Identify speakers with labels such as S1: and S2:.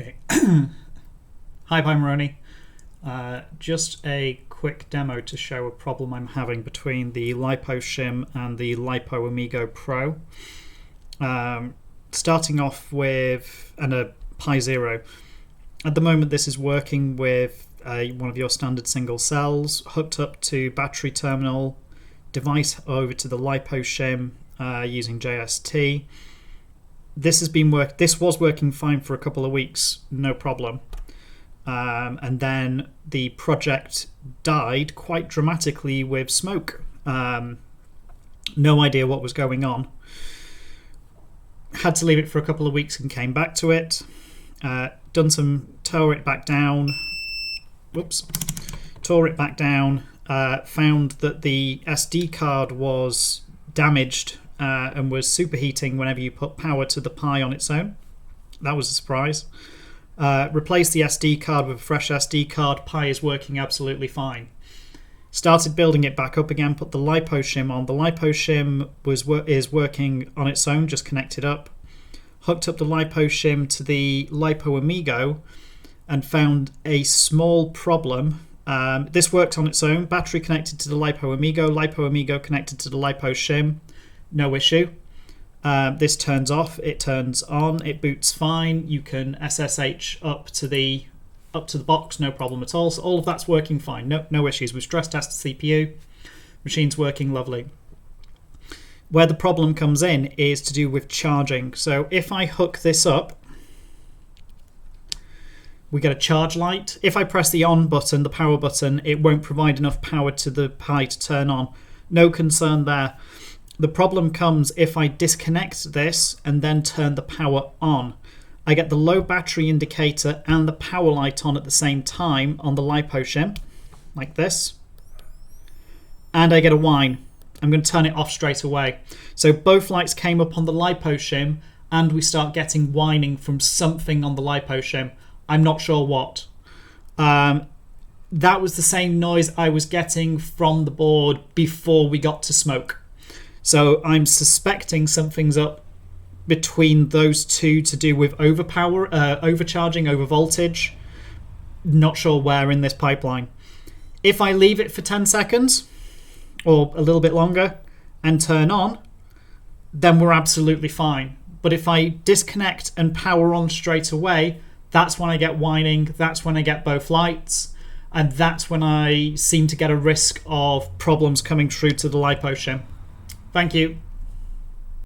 S1: Okay. Hi, Pimeroni. Just a quick demo to show a problem I'm having between the Lipo Shim and the Lipo Amigo Pro. Starting off with a Pi Zero. At the moment, this is working with one of your standard single cells hooked up to battery terminal, device over to the Lipo Shim using JST. This was working fine for a couple of weeks, no problem. And then the project died quite dramatically with smoke. No idea what was going on. Had to leave it for a couple of weeks and came back to it. Tore it back down. Tore it back down. Found that the SD card was damaged and was superheating whenever you put power to the Pi on its own. That was a surprise. Replaced the SD card with a fresh SD card. Pi is working absolutely fine. Started building it back up again, put the Lipo Shim on. The Lipo Shim is working on its own, just connected up. Hooked up the Lipo Shim to the Lipo Amigo and found a small problem. This worked on its own. Battery connected to the Lipo Amigo connected to the Lipo Shim. No issue. This turns off, it turns on, it boots fine. You can SSH up to the box, no problem at all. So all of that's working fine, no issues. We've stress tested CPU, machine's working lovely. Where the problem comes in is to do with charging. So if I hook this up, we get a charge light. If I press the on button, the power button, it won't provide enough power to the Pi to turn on. No concern there. The problem comes if I disconnect this and then turn the power on. I get the low battery indicator and the power light on at the same time on the Lipo Shim, like this. And I get a whine. I'm going to turn it off straight away. So both lights came up on the Lipo Shim and we start getting whining from something on the Lipo Shim. I'm not sure what. That was the same noise I was getting from the board before we got to smoke. So I'm suspecting something's up between those two to do with overcharging, overvoltage. Not sure where in this pipeline. If I leave it for 10 seconds or a little bit longer and turn on, then we're absolutely fine. But if I disconnect and power on straight away, that's when I get whining, that's when I get both lights, and that's when I seem to get a risk of problems coming through to the Lipo Shim. Thank you.